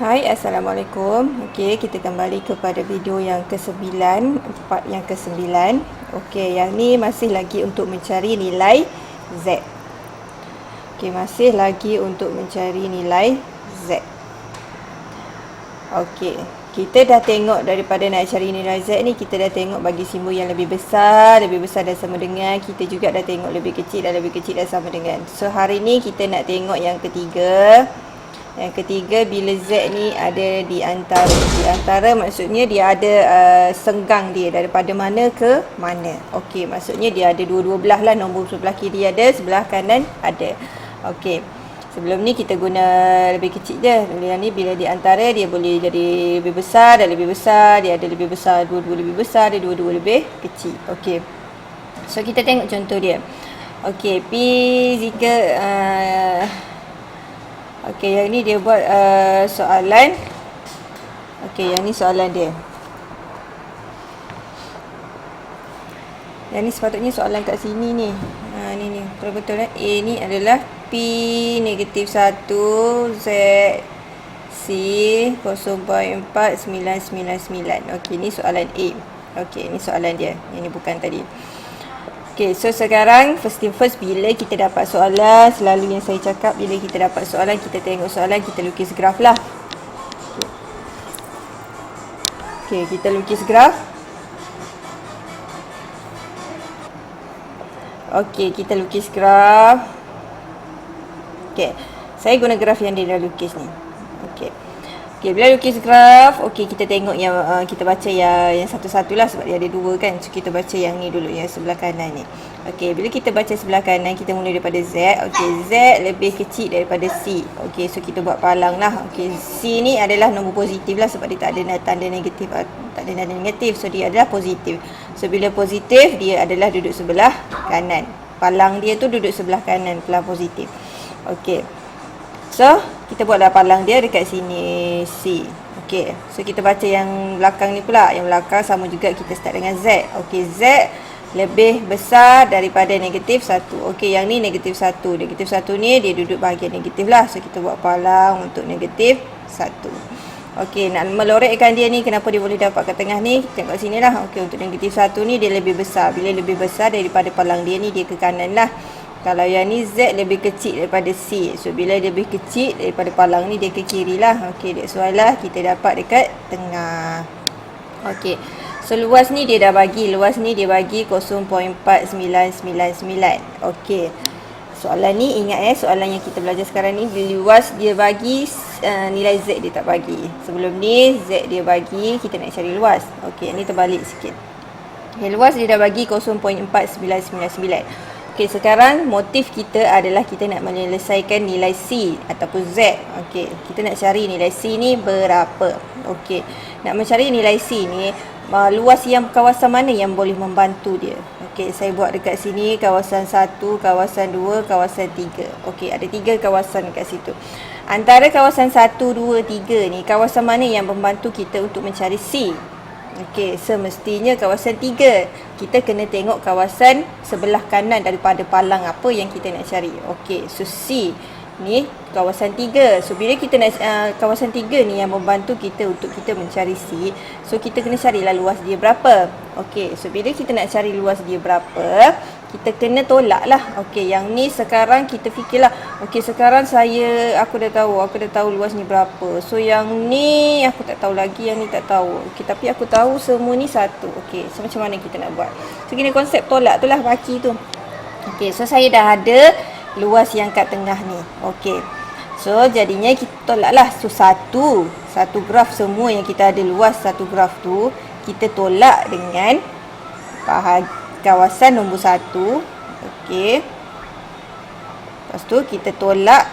Hai, Assalamualaikum. Okey, kita kembali kepada video yang ke-9, part yang ke-9. Okey, yang ni masih lagi untuk mencari nilai Z. Okey, masih lagi untuk mencari nilai Z. Okey, kita dah tengok daripada nak cari nilai Z ni, kita dah tengok bagi simbol yang lebih besar dan sama dengan. Kita juga dah tengok lebih kecil dan sama dengan. So, hari ni kita nak tengok yang ketiga. Yang ketiga, bila Z ni ada di antara maksudnya dia ada senggang dia daripada mana ke mana. Okey, maksudnya dia ada dua-dua belah lah, nombor sebelah kiri ada, sebelah kanan ada. Okey. Sebelum ni kita guna lebih kecil je. Yang ni bila di antara dia boleh jadi lebih besar dan lebih besar, dia ada lebih besar, dua-dua lebih besar, dia dua-dua lebih kecil. Okey. So kita tengok contoh dia. Okey, P jika okey, yang ni dia buat soalan. Okey, yang ni soalan dia. Yang ni sepatutnya soalan kat sini ni. Ni betul-betul A ni adalah P negatif 1 Z C 0.4999. Okey, ni soalan A. Okey, ni soalan dia. Yang ni bukan tadi. Okay, so sekarang first thing first, bila kita dapat soalan, selalu yang saya cakap, bila kita dapat soalan, kita tengok soalan, kita lukis graf lah. Okay, kita lukis graf. Okay, kita lukis graf. Okay, saya guna graf yang dia dah lukis ni. Okay. Okey, bila lukis graf, okey, kita tengok yang kita baca yang satu-satu lah sebab dia ada dua kan. So kita baca yang ni dulu, yang sebelah kanan ni. Okey, bila kita baca sebelah kanan, kita mula daripada Z. Okey, Z lebih kecil daripada C. Okey, so kita buat palang lah. Okey, C ni adalah nombor positif lah sebab dia tak ada tanda negatif, tak ada tanda negatif. So dia adalah positif. So bila positif, dia adalah duduk sebelah kanan. Palang dia tu duduk sebelah kanan, palang positif. Okey. So, kita buatlah palang dia dekat sini C. Okey. So, kita baca yang belakang ni pula. Yang belakang sama juga, kita start dengan Z. Okey, Z lebih besar daripada negatif 1. Okey, yang ni negatif 1. Negatif 1 ni dia duduk bahagian negatif lah. So, kita buat palang untuk negatif 1. Okey, nak melorekkan dia ni, kenapa dia boleh dapat kat tengah ni? Tengok sini lah. Okey, untuk negatif 1 ni dia lebih besar. Bila lebih besar daripada palang dia ni, dia ke kanan lah. Kalau yang ni Z lebih kecil daripada C. So bila dia lebih kecil daripada palang ni, dia ke kiri lah. Okey, that's why lah kita dapat dekat tengah. Okey. So luas ni dia dah bagi. Luas ni dia bagi 0.4999. Okey. Soalan ni ingat soalan yang kita belajar sekarang ni, luas dia bagi, nilai Z dia tak bagi. Sebelum ni Z dia bagi, kita nak cari luas. Okey, ni terbalik sikit. Okay, luas dia dah bagi 0.4999. Okey, sekarang motif kita adalah kita nak menyelesaikan nilai C ataupun Z. Okey, kita nak cari nilai C ni berapa. Okey, nak mencari nilai C ni, luas yang kawasan mana yang boleh membantu dia. Okey, saya buat dekat sini kawasan 1, kawasan 2, kawasan 3. Okey, ada 3 kawasan dekat situ. Antara kawasan 1, 2, 3 ni, kawasan mana yang membantu kita untuk mencari C? Okey, semestinya kawasan 3. Kita kena tengok kawasan sebelah kanan daripada palang apa yang kita nak cari. Okey, so C ni kawasan 3. So bila kita nak kawasan 3 ni yang membantu kita untuk kita mencari C, so kita kena carilah luas dia berapa. Okey, so bila kita nak cari luas dia berapa, kita kena tolak lah. Okey, yang ni sekarang kita fikirlah. Okey, sekarang aku dah tahu luas ni berapa. So yang ni aku tak tahu lagi, yang ni tak tahu. Okey, tapi aku tahu semua ni satu. Okey, so macam mana kita nak buat? So gini konsep tolak tu lah, baki tu. Okey, so saya dah ada luas yang kat tengah ni. Okey. So jadinya kita tolaklah. So satu graf semua yang kita ada luas satu graf tu, kita tolak dengan kawasan nombor 1. Okey. Lepas tu kita tolak.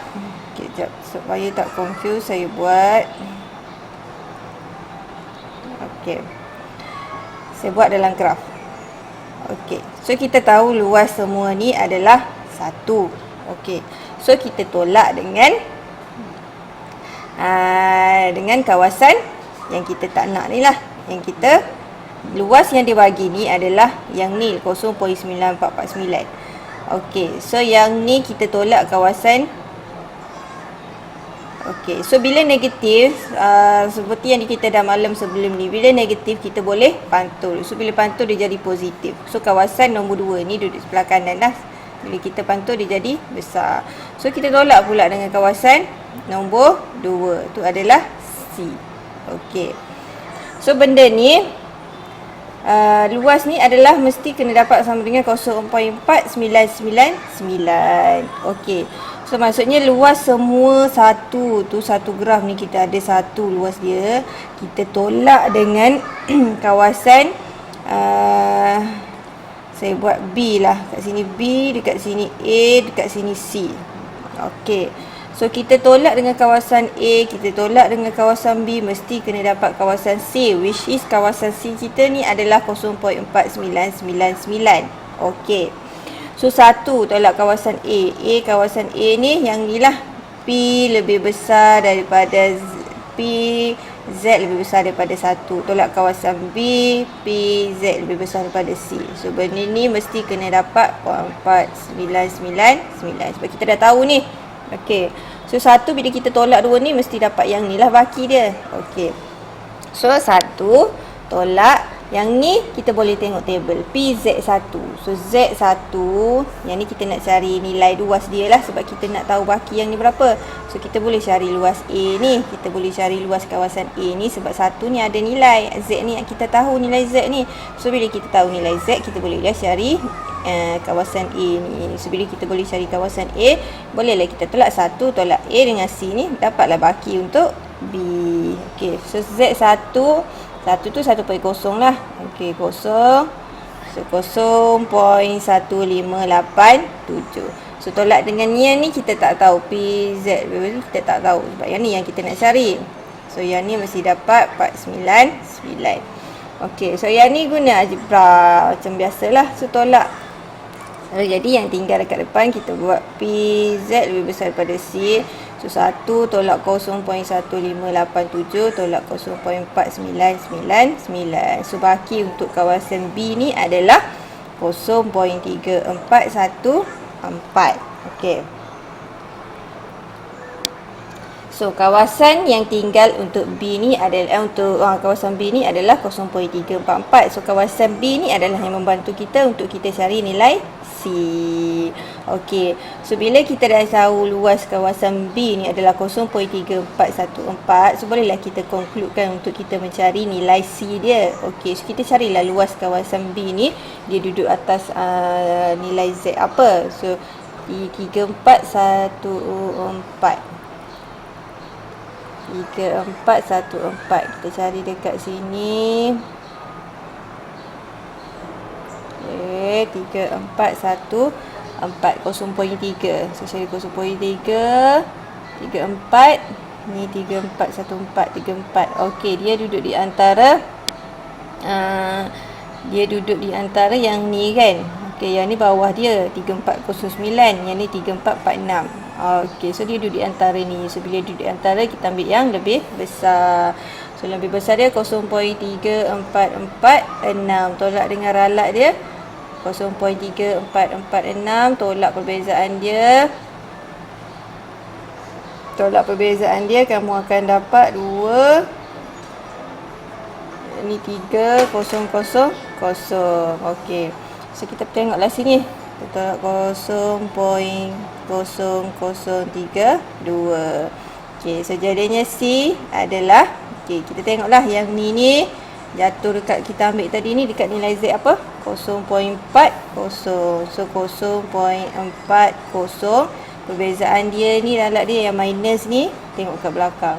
Okey, sekejap supaya tak confuse, saya buat. Okey. Saya buat dalam graf. Okey. So kita tahu luas semua ni adalah 1. Okey. So kita tolak dengan kawasan yang kita tak nak ni lah. Yang kita luas yang dia bagi ni adalah yang ni 0.9449. Okey, so yang ni kita tolak kawasan Okey, so bila negatif, seperti yang kita dah maklum sebelum ni, bila negatif kita boleh pantul. So bila pantul dia jadi positif. So kawasan nombor 2 ni duduk sebelah kanan lah. Bila kita pantul dia jadi besar. So kita tolak pula dengan kawasan nombor 2. Tu adalah C. Okey. So benda ni luas ni adalah mesti kena dapat sama dengan 0.4999. Okey. So maksudnya luas semua satu tu, satu graf ni kita ada satu luas dia. Kita tolak dengan kawasan saya buat B lah. Kat sini B, dekat sini A, dekat sini C. Okey. So kita tolak dengan kawasan A, kita tolak dengan kawasan B, mesti kena dapat kawasan C, which is kawasan C kita ni adalah 0.4999. Okey. So 1 tolak kawasan A. Kawasan A ni yang ni lah. P lebih besar daripada P, Z lebih besar daripada 1. Tolak kawasan B, P, Z lebih besar daripada C. So benda ni mesti kena dapat 0.4999. Sebab kita dah tahu ni. Okey. So 1 bila kita tolak 2 ni mesti dapat yang ni lah baki dia. Okey. So 1 tolak yang ni kita boleh tengok table PZ1. So Z1 yang ni kita nak cari nilai luas dia lah, sebab kita nak tahu baki yang ni berapa. So kita boleh cari luas A ni, kita boleh cari luas kawasan A ni, sebab 1 ni ada nilai Z ni, kita tahu nilai Z ni. So bila kita tahu nilai Z, kita bolehlah cari kawasan A ni. So bila kita boleh cari kawasan A, bolehlah kita tolak 1 tolak A dengan C ni, dapatlah baki untuk B. Okey. So Z1 tu 1.0 lah. Okey, 0. So 0.1587. So tolak dengan yang ni kita tak tahu. PZ kita tak tahu. Sebab yang ni yang kita nak cari. So yang ni mesti dapat 499. Okey, so yang ni guna algebra macam biasalah. So tolak. So, jadi yang tinggal dekat depan kita buat PZ lebih besar daripada C. So 1 tolak 0.1587 tolak 0.4999. So baki untuk kawasan B ni adalah 0.3414. Okey. So kawasan yang tinggal untuk B ni adalah kawasan B ni adalah 0.344. So kawasan B ni adalah yang membantu kita untuk kita cari nilai C. Okey. So bila kita dah tahu luas kawasan B ni adalah 0.3414, so bolehlah kita concludekan untuk kita mencari nilai C dia. Okey, so kita carilah luas kawasan B ni, dia duduk atas nilai Z apa. So 3414. 3414 kita cari dekat sini. Okey, 3414 0.3. So cari 0.3 34 ni 3414 34. Okey, dia duduk di antara yang ni kan. Okey, yang ni bawah dia 3409, yang ni 3446. Okey, so dia duduk di antara ni. So bila duduk di antara, kita ambil yang lebih besar. So lebih besar dia 0.3446. Tolak dengan ralat dia 0.3446. Tolak perbezaan dia. Kamu akan dapat 2. Ini 3000. Okey. So kita tengoklah sini. Kita tolak 0.0032. Okey, so jadinya C adalah, okey, kita tengoklah yang ni jatuh dekat, kita ambil tadi ni dekat nilai Z apa? 0.40. So 0.40. Perbezaan dia ni ralat dia yang minus ni, tengok kat belakang.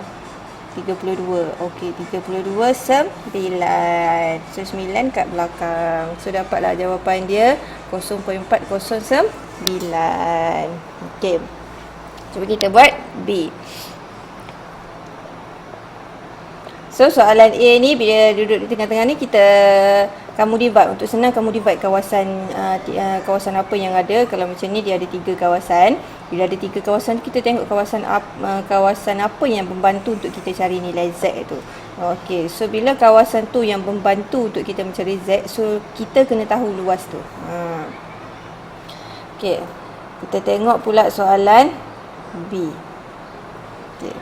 32. Okey, 32 9. So 9 kat belakang. So dapatlah jawapan dia 0.409. Okey. Cuba kita buat B. So soalan A ni bila duduk di tengah-tengah ni, kamu divide. Untuk senang kamu divide kawasan apa yang ada. Kalau macam ni dia ada 3 kawasan. Bila ada 3 kawasan, kita tengok kawasan apa yang membantu untuk kita cari nilai Z itu. Okey, so bila kawasan tu yang membantu untuk kita mencari Z, so kita kena tahu luas tu. Okey, kita tengok pula soalan B. Okey.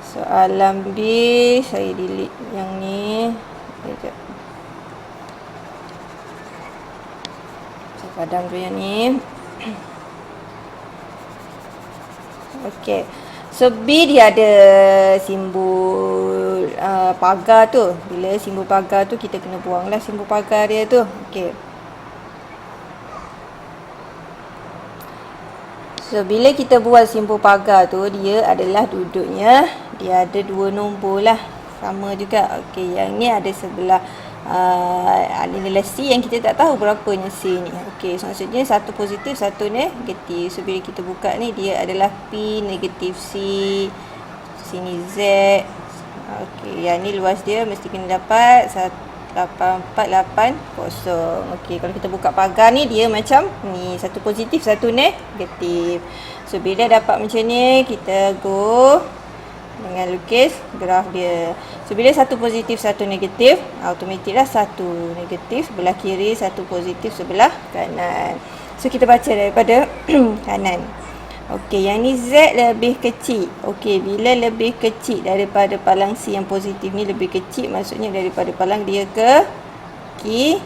Soalan B, saya delete yang ni. Sekejap. Saya padam dulu yang ni. Okey. So B dia ada simbol pagar tu. Bila simbol pagar tu kita kena buanglah simbol pagar dia tu. Okey. So bila kita buat simbol pagar tu, dia adalah duduknya dia ada 2 nombor lah. Sama juga. Okey, yang ni ada sebelah ada nilai C yang kita tak tahu berapanya C ni. Okey, so maksudnya satu positif, satu negatif. So bila kita buka ni dia adalah P negatif C. Sini Z. Okey, yang ni luas dia mesti kena dapat 8480. Okey, kalau kita buka pagar ni dia macam ni, satu positif, satu negatif. So bila dapat macam ni, kita go dengan lukis graf dia. So bila satu positif, satu negatif, automatik lah satu negatif sebelah kiri, satu positif sebelah kanan. So kita baca daripada kanan. Okey, yang ni Z lebih kecil. Okey, bila lebih kecil daripada palang C yang positif ni lebih kecil, maksudnya daripada palang dia ke kiri.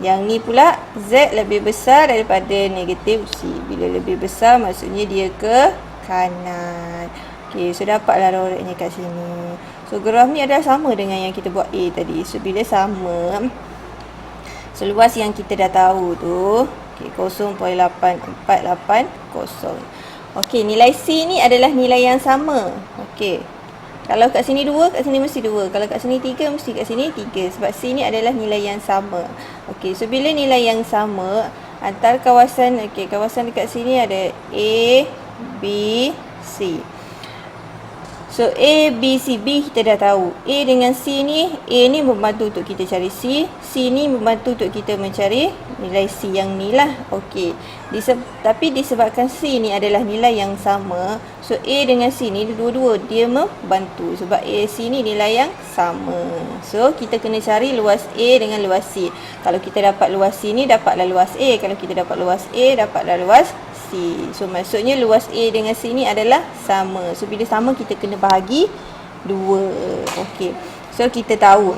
Yang ni pula Z lebih besar daripada negatif C. Bila lebih besar maksudnya dia ke kanan. Okey, so dapatlah roreknya kat sini. So graf ni adalah sama dengan yang kita buat A tadi. So bila sama, so luas yang kita dah tahu tu, okey, 0.8480. Okey, nilai C ni adalah nilai yang sama. Okey. Kalau kat sini 2, kat sini mesti 2. Kalau kat sini 3, mesti kat sini 3. Sebab C ni adalah nilai yang sama. Okey, so bila nilai yang sama, antara kawasan, okey, kawasan dekat sini ada A, B, C. So A, B, C. B kita dah tahu. A dengan C ni, A ni membantu untuk kita cari C. C ni membantu untuk kita mencari nilai C yang ni lah. Okey. Tapi disebabkan C ni adalah nilai yang sama, so A dengan C ni dua-dua dia membantu. Sebab A, C ni nilai yang sama. So kita kena cari luas A dengan luas C. Kalau kita dapat luas C ni, dapatlah luas A. Kalau kita dapat luas A, dapatlah luas C. So maksudnya luas A dengan C ni adalah sama. So bila sama kita kena bahagi 2. Okey. So kita tahu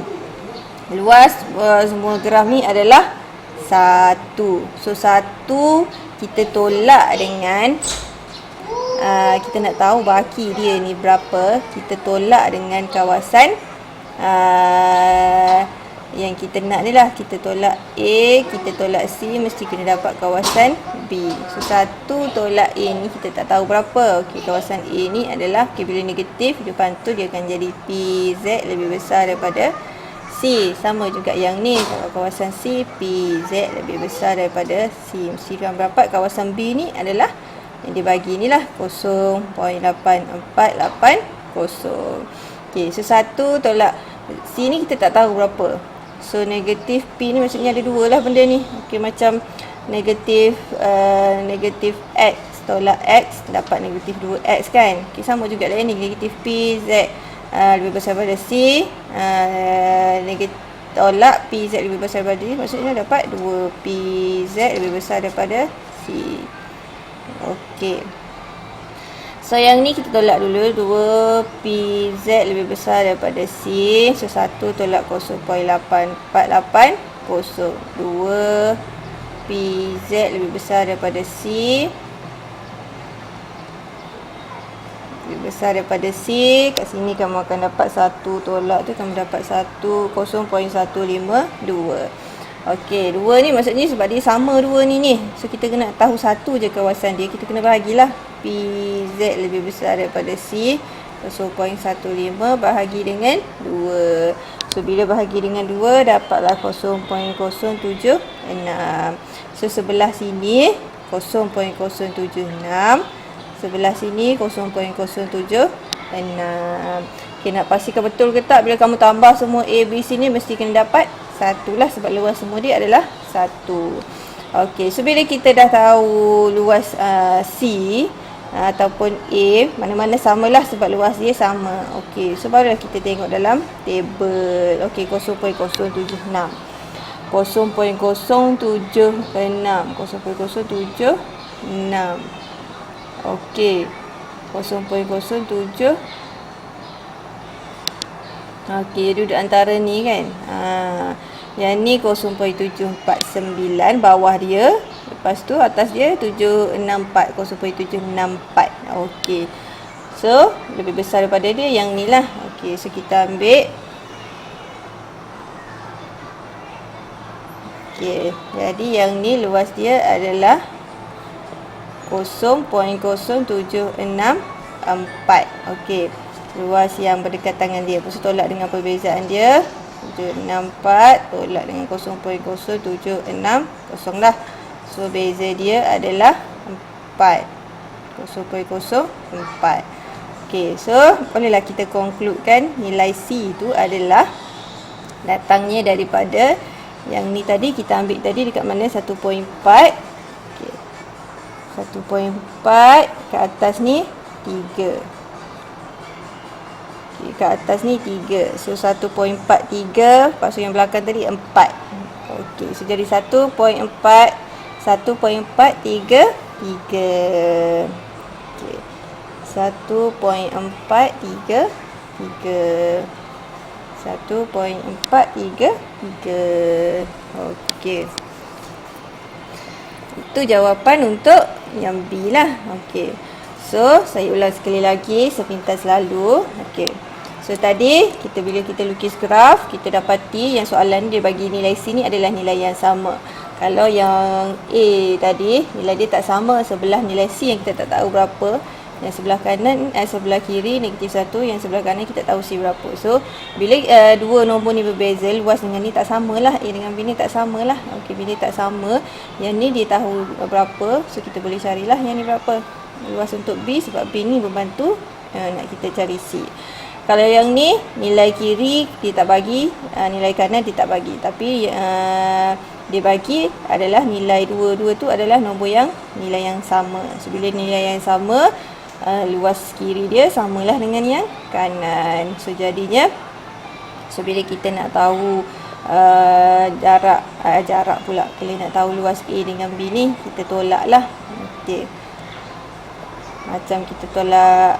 luas semua graf ni adalah 1. So 1 kita tolak dengan kita nak tahu baki dia ni berapa, kita tolak dengan kawasan yang kita nak ni lah. Kita tolak A, kita tolak C, mesti kena dapat kawasan B. So 1 tolak A ni kita tak tahu berapa. Okey, kawasan A ni adalah, okay, bila negatif depan tu dia akan jadi PZ lebih besar daripada C. Sama juga yang ni, kalau kawasan C, PZ lebih besar daripada C. Mesti akan dapat kawasan B ni adalah yang dia bagi ni lah, 0.8480. Okey, so 1 tolak C ni kita tak tahu berapa. So negatif P ni maksudnya ada 2 lah benda ni. Okey, macam negatif X tolak X dapat negatif 2X kan. Okey, sama juga lah ni, negatif PZ lebih besar daripada C, negatif tolak PZ lebih besar daripada D, maksudnya dapat 2PZ lebih besar daripada C. Okey. So yang ni kita tolak dulu, 2PZ lebih besar daripada C. So 1 tolak 0.8480. 2PZ lebih besar daripada C. Lebih besar daripada C. Kat sini kamu akan dapat 1 tolak tu, kamu dapat 0.152. Okey, 2 ni maksudnya sebab dia sama 2 ni. So kita kena tahu satu je kawasan dia, kita kena bahagilah. PZ lebih besar daripada C, 0.15 bahagi dengan 2. So bila bahagi dengan 2 dapatlah 0.076. So sebelah sini 0.076, sebelah sini 0.076. Okay, nak pastikan betul ke tak, bila kamu tambah semua A, B, C ni mesti kena dapat 1 lah, sebab luas semua dia adalah 1. Okey, so bila kita dah tahu luas C ataupun A, mana-mana samalah sebab luas dia sama. Okey, so barulah kita tengok dalam table. Okey, 0.076. 0.076. Okey. 0.07. Okey, duduk antara ni kan. Yang ni 0.749 bawah dia. Lepas tu atas dia 764, 0.764. Okey. So, lebih besar daripada dia yang ni lah. Okey, so kita ambil. Okey, jadi yang ni luas dia adalah 0.0764. Okey, luas yang berdekatan dengan dia. Lepas tu tolak dengan perbezaan dia 764 tolak dengan 0.0760 lah. So beza dia adalah 4, 0.04. Okey, so bolehlah kita concludekan nilai C itu adalah datangnya daripada yang ni tadi kita ambil tadi dekat mana 1.4. Okey, 1.4 ke atas ni 3. Okey, ke atas ni 3. So 1.43, lepas tu yang belakang tadi 4. Okey, so jadi 1.4 1.433. Okey. 1.433. 1.433. Okey. Itu jawapan untuk yang B lah. Okey. So, saya ulang sekali lagi sepintas lalu. Okey. So, tadi bila kita lukis graf, kita dapati yang soalan dia bagi nilai C ni adalah nilai yang sama. Kalau yang A tadi, nilai dia tak sama sebelah nilai C yang kita tak tahu berapa. Yang sebelah kanan, sebelah kiri negatif 1, yang sebelah kanan kita tahu C berapa. So, bila dua nombor ni berbeza, luas dengan ni tak samalah. A dengan B ni tak samalah. Okey, bila tak sama, yang ni dia tahu berapa. So, kita boleh carilah yang ni berapa. Luas untuk B sebab B ni membantu nak kita cari C. Kalau yang ni, nilai kiri dia tak bagi, nilai kanan dia tak bagi. Tapi dia bagi adalah nilai dua-dua tu adalah nombor yang nilai yang sama. So, bila nilai yang sama, luas kiri dia samalah dengan yang kanan. So, jadinya, bila kita nak tahu jarak pula, kalau nak tahu luas A dengan B ni, kita tolak lah. Okey. Macam kita tolak,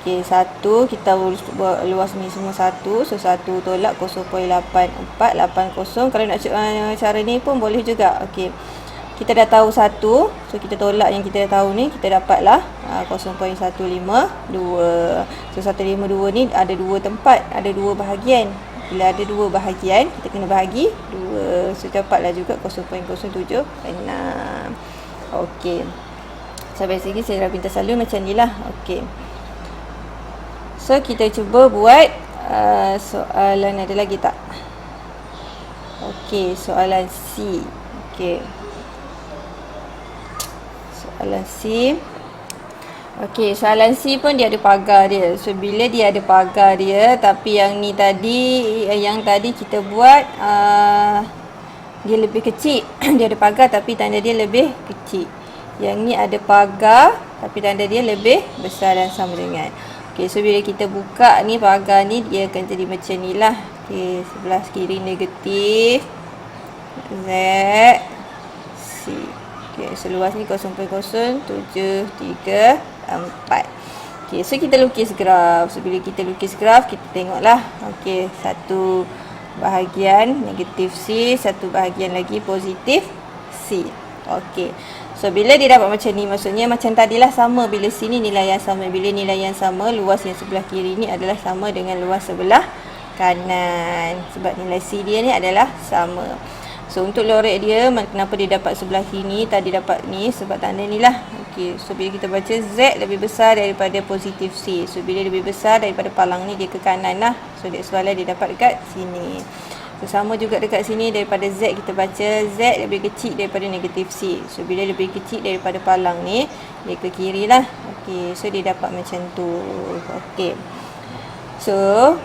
okey, 1 kita buat luas ni semua 1. So 1 tolak 0.8480. Kalau nak cara ni pun boleh juga. Okey. Kita dah tahu 1. So kita tolak yang kita dah tahu ni, kita dapatlah 0.152. So 152 ni ada dua tempat, ada dua bahagian. Bila ada dua bahagian, kita kena bahagi 2. So dapatlah juga 0.076. Okey. Sampai sini saya dah pintas selalu macam ni lah. Okey. So, kita cuba buat soalan ada lagi tak? Okey, soalan C. Okey. Soalan C. Okey, soalan C pun dia ada pagar dia. So, bila dia ada pagar dia, tapi yang ni tadi, yang tadi kita buat, dia lebih kecil. Dia ada pagar tapi tanda dia lebih kecil. Yang ni ada pagar tapi tanda dia lebih besar dan sama dengan. Okey, so bila kita buka ni pagar ni, dia akan jadi macam ni lah. Okey, sebelah kiri negatif Z C. Okey, seluas ni 0.0734. Okey, so kita lukis graf. So bila kita lukis graf, kita tengoklah. Okey, satu bahagian negatif C, satu bahagian lagi positif C. Okey. So, bila dia dapat macam ni, maksudnya macam tadilah sama. Bila sini nilai yang sama. Bila nilai yang sama, luas yang sebelah kiri ni adalah sama dengan luas sebelah kanan. Sebab nilai C dia ni adalah sama. So, untuk lorek dia, kenapa dia dapat sebelah sini, tadi dapat ni, sebab tanda ni lah. Okey, so bila kita baca Z lebih besar daripada positif C. So, bila lebih besar daripada palang ni, dia ke kanan lah. So, that's why dia dapat dekat sini. So, sama juga dekat sini, daripada Z kita baca Z lebih kecil daripada negatif C. So, bila lebih kecil daripada palang ni, dia ke kiri lah. Okey, so dia dapat macam tu. Okey. So,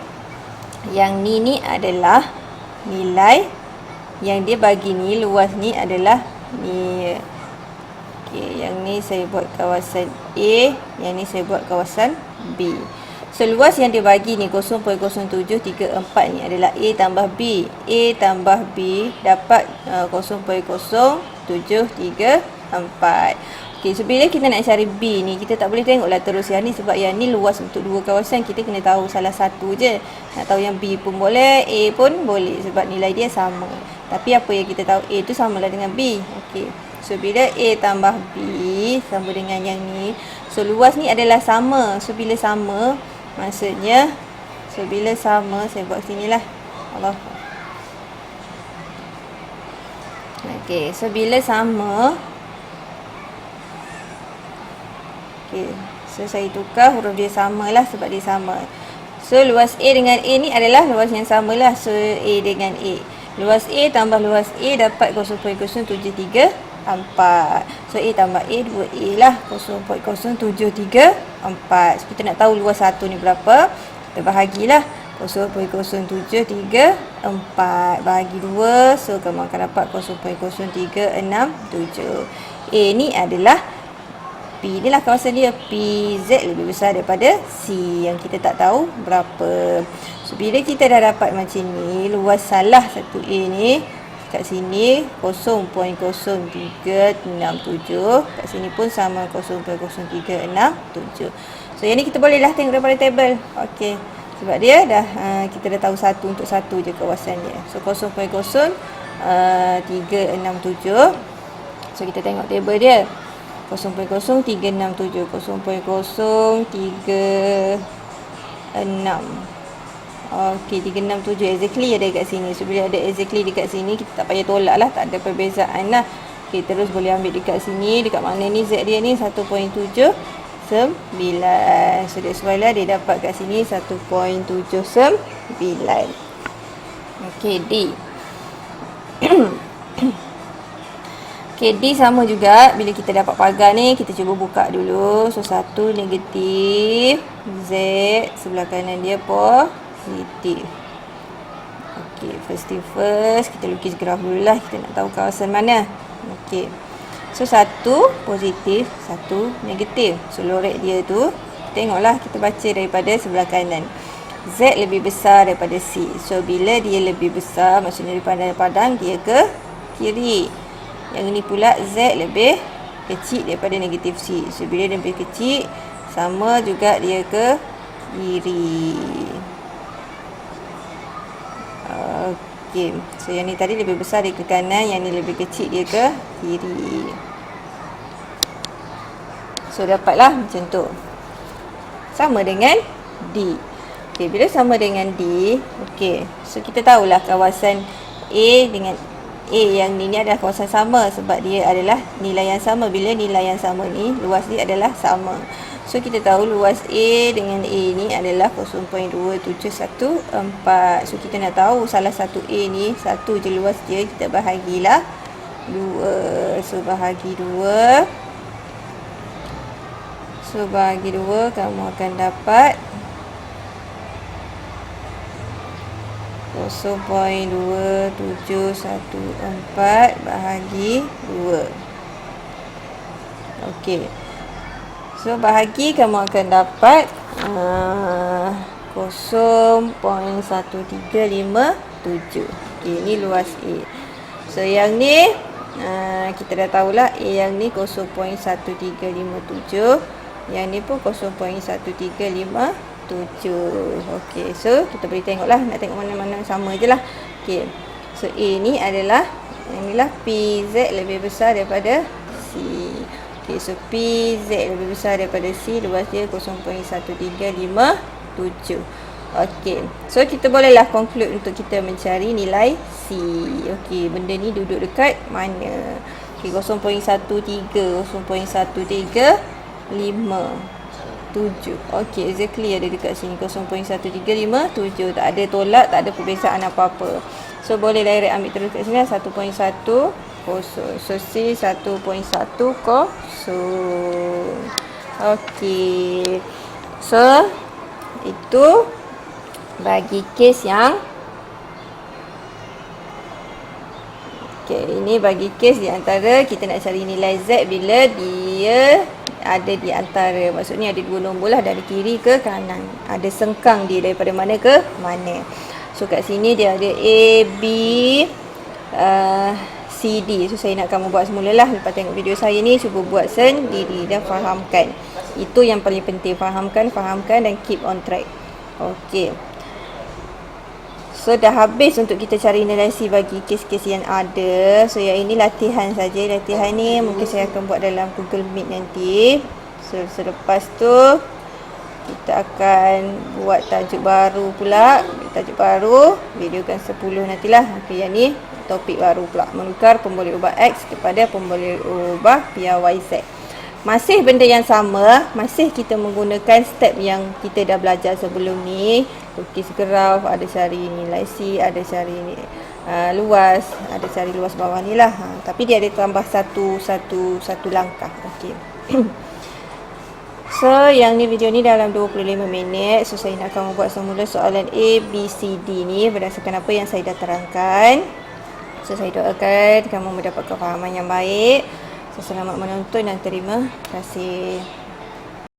yang ni adalah nilai yang dia bagi ni, luas ni adalah ni. Okey, yang ni saya buat kawasan A, yang ni saya buat kawasan B. So, luas yang dia bagi ni 0.0734 ni adalah A tambah B. A tambah B dapat 0.0734. Okey, Okey, so bila kita nak cari B ni, kita tak boleh tengoklah terus yang ni sebab yang ni luas untuk dua kawasan. Kita kena tahu salah satu je. Nak tahu yang B pun boleh, A pun boleh sebab nilai dia sama. Tapi apa yang kita tahu, A tu samalah dengan B. Okey. So bila A tambah B sama dengan yang ni, so luas ni adalah sama. So bila sama, maksudnya bila sama, saya buat sinilah. Allah. Okey, so bila sama, okey, so saya tukar huruf dia samalah sebab dia sama. So luas A dengan A ni adalah luas yang samalah. So A dengan A. Luas A tambah luas A dapat 0.0734. So A tambah A 2A lah, 0.0734. So kita nak tahu luas 1 ni berapa, kita bahagilah 0.0734 bahagi 2. So kamu akan dapat 0.0367. A ni adalah P ni lah kawasan dia. PZ lebih besar daripada C yang kita tak tahu berapa. So bila kita dah dapat macam ni, luas salah satu A ni kat sini 0.0367, kat sini pun sama 0.0367. So yang ni kita bolehlah tengok daripada tabel. Okey, sebab dia dah kita dah tahu satu untuk satu je kawasan dia. So 0.0367. So kita tengok tabel dia 0.0367, 0.0366. Okey, 367 exactly ada dekat sini. So bila ada exactly dekat sini, kita tak payah tolak lah, tak ada perbezaan lah. Okey, terus boleh ambil dekat sini. Dekat mana ni Z dia ni 1.79. So that's why lah dia dapat kat sini 1.79. Okey, D. Okey, D sama juga. Bila kita dapat pagar ni, kita cuba buka dulu. So 1 negatif, Z sebelah kanan dia positif. Okey, first thing first, kita lukis graf dulu lah. Kita nak tahu kawasan mana. Okey, so 1 positif, 1 negatif. So lorek dia tu, tengoklah, kita baca daripada sebelah kanan. Z lebih besar daripada C. So bila dia lebih besar, maksudnya daripada padang, dia ke kiri. Yang ini pula Z lebih kecil daripada negatif C. So bila dia lebih kecil, sama juga dia ke kiri. Okey, so yang ni tadi lebih besar dia ke kanan, yang ni lebih kecil dia ke kiri. So dapatlah macam tu. Sama dengan D. Okey, bila sama dengan D, okey, so kita tahulah kawasan A dengan A yang ni adalah kawasan sama sebab dia adalah nilai yang sama. Bila nilai yang sama ni, luas dia adalah sama. So kita tahu luas A dengan A ni adalah 0.2714. So kita nak tahu salah satu A ni, satu je luas dia, kita bahagilah 2. So bahagi 2. So bahagi 2, kamu akan dapat 0.2714 bahagi 2. Okey. So bahagi, kamu akan dapat 0.1357. Okey, ni luas A. So yang ni kita dah tahulah A yang ni 0.1357. Yang ni pun 0.1357. Okey, so kita boleh tengoklah, nak tengok mana-mana sama je lah. Okey, so A ni adalah, inilah PZ lebih besar daripada C. Okey, so PZ lebih besar daripada C, luas dia 0.1357. Okey, so kita bolehlah conclude untuk kita mencari nilai C. Okey, benda ni duduk dekat mana? Okey, 0.1357. Okey, exactly ada dekat sini 0.1357. Tak ada tolak, tak ada perbezaan apa-apa. So boleh direct ambil terus kat sini 1.10. So C 1.10. Okey, so itu bagi kes yang ini bagi kes di antara kita nak cari nilai Z bila dia ada di antara, maksudnya ada dua nombor lah, dari kiri ke kanan, ada sengkang dia daripada mana ke mana. So kat sini dia ada A, B, CD. So saya nak kamu buat semula lah. Lepas tengok video saya ni, cuba buat sendiri dan fahamkan. Itu yang paling penting, fahamkan dan keep on track. Okey. So dah habis untuk kita cari nilai C bagi kes-kes yang ada. So yang ini latihan saja. Latihan ni mungkin saya akan buat dalam Google Meet nanti. So selepas tu kita akan buat tajuk baru pula. Tajuk baru, video kan 10 nantilah. Okey, yang ni topik baru pula, menukar pemboleh ubah X kepada pemboleh ubah piawai Z. Masih benda yang sama, masih kita menggunakan step yang kita dah belajar sebelum ni. Lukis graf, ada cari nilai C, ada cari luas, ada cari luas bawah ni lah. Tapi dia ada tambah satu langkah. Okey. So yang ni, video ni dalam 25 minit. So saya nak kamu buat semula soalan A, B, C, D ni berdasarkan apa yang saya dah terangkan. So saya doakan kamu mendapat kefahaman yang baik. So, selamat menonton dan terima kasih.